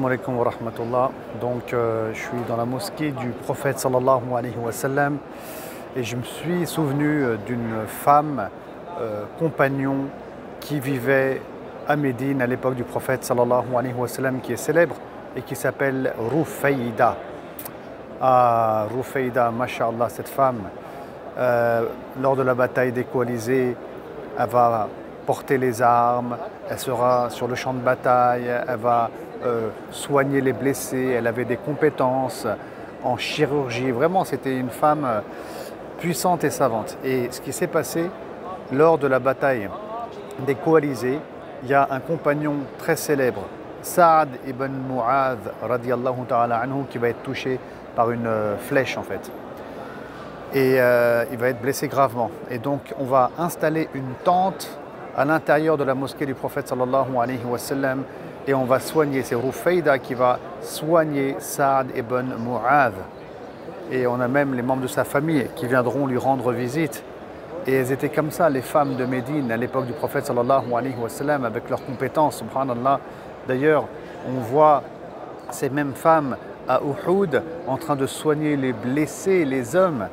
Assalamu alaikum wa rahmatullah. Donc je suis dans la mosquée du prophète sallallahu alayhi wa sallam et je me suis souvenu d'une femme compagnon qui vivait à Médine à l'époque du prophète sallallahu alayhi wa sallam, qui est célèbre et qui s'appelle Rufayda. Ah, Rufayda, masha'Allah, cette femme, lors de la bataille des coalisés, elle va porter les armes, elle sera sur le champ de bataille, elle va soigner les blessés, elle avait des compétences en chirurgie. Vraiment, c'était une femme puissante et savante. Et ce qui s'est passé lors de la bataille des coalisés, il y a un compagnon très célèbre, Saad ibn Mu'adh radiyallahu ta'ala anhu, qui va être touché par une flèche en fait. Et il va être blessé gravement. Et donc on va installer une tente à l'intérieur de la mosquée du prophète sallallahu alayhi wa sallam et on va soigner. C'est Rufayda qui va soigner Saad ibn Mu'adh. Et on a même les membres de sa famille qui viendront lui rendre visite. Et elles étaient comme ça, les femmes de Médine à l'époque du prophète sallallahu alayhi wa sallam, avec leurs compétences, subhanallah. D'ailleurs, on voit ces mêmes femmes à Uhud en train de soigner les blessés, les hommes,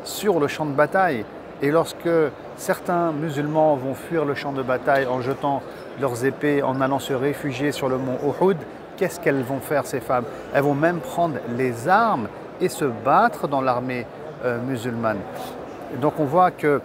sur le champ de bataille. Et lorsque certains musulmans vont fuir le champ de bataille en jetant leurs épées, en allant se réfugier sur le mont Uhud, qu'est-ce qu'elles vont faire ces femmes? Elles vont même prendre les armes et se battre dans l'armée musulmane. Et donc on voit que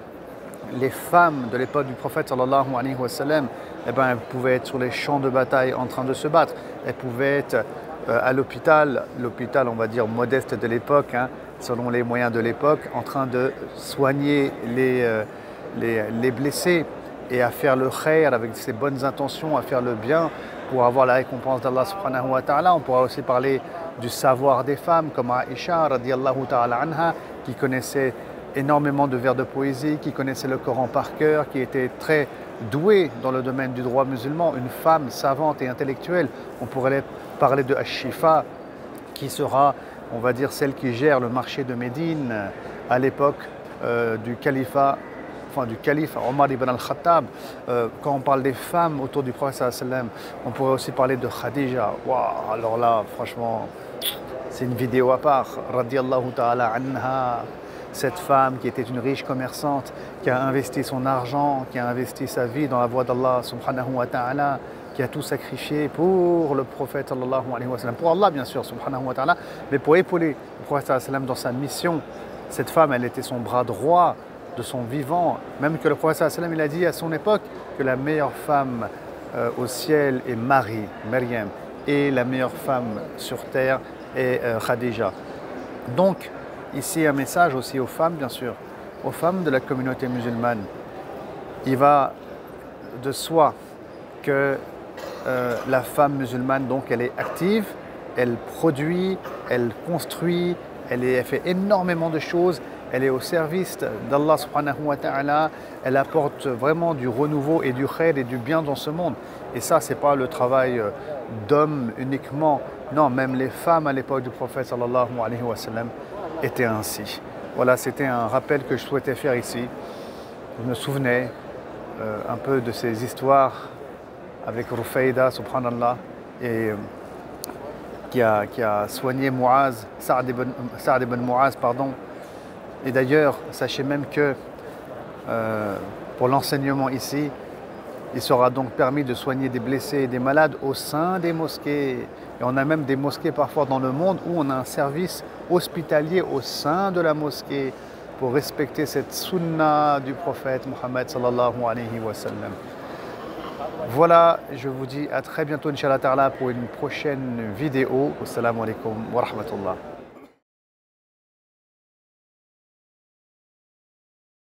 les femmes de l'époque du prophète sallallahu alayhi wa sallam, elles pouvaient être sur les champs de bataille en train de se battre. Elles pouvaient être à l'hôpital, l'hôpital on va dire modeste de l'époque, selon les moyens de l'époque, en train de soigner les blessés et à faire le khair avec ses bonnes intentions, à faire le bien pour avoir la récompense d'Allah subhanahu wa ta'ala. On pourra aussi parler du savoir des femmes comme Aïcha radiyallahu ta'ala anha, qui connaissait énormément de vers de poésie, qui connaissait le Coran par cœur, qui était très douée dans le domaine du droit musulman, une femme savante et intellectuelle. On pourrait parler de Ash-Shifa, qui sera, on va dire, celle qui gère le marché de Médine à l'époque du califat, enfin du calife Omar ibn al-Khattab. Quand on parle des femmes autour du prophète sallallahu alayhi wa sallam, on pourrait aussi parler de Khadija. Waouh, alors là, franchement, c'est une vidéo à part. Radiyallahu ta'ala anha. Cette femme qui était une riche commerçante, qui a investi son argent, qui a investi sa vie dans la voie d'Allah subhanahu wa ta'ala, qui a tout sacrifié pour le prophète sallallahu alayhi wa sallam, pour Allah bien sûr subhanahu wa ta'ala, mais pour épauler le prophète sallallahu alayhi wa sallam dans sa mission. Cette femme, elle était son bras droit de son vivant, même que le prophète sallallahu alayhi wa sallam, il a dit à son époque que la meilleure femme au ciel est Marie, Maryam, et la meilleure femme sur terre est Khadija. Donc, ici, un message aussi aux femmes, bien sûr, aux femmes de la communauté musulmane. Il va de soi que la femme musulmane, donc, elle est active, elle produit, elle construit, elle fait énormément de choses, elle est au service d'Allah subhanahu wa ta'ala, elle apporte vraiment du renouveau et du khair et du bien dans ce monde. Et ça, ce n'est pas le travail d'hommes uniquement. Non, même les femmes à l'époque du prophète sallallahu alayhi wa sallam était ainsi. Voilà, c'était un rappel que je souhaitais faire ici. Je me souvenais un peu de ces histoires avec Rufayda, subhanallah, et qui a soigné Mu'az, Saad ibn Mu'az, pardon. Et d'ailleurs, sachez même que pour l'enseignement ici, il sera donc permis de soigner des blessés et des malades au sein des mosquées. Et on a même des mosquées parfois dans le monde où on a un service hospitalier au sein de la mosquée pour respecter cette sunna du prophète Muhammad sallallahu alayhi wa sallam. Voilà, je vous dis à très bientôt, Inch'Allah ta'ala, pour une prochaine vidéo. Assalamu alaikum wa rahmatullah.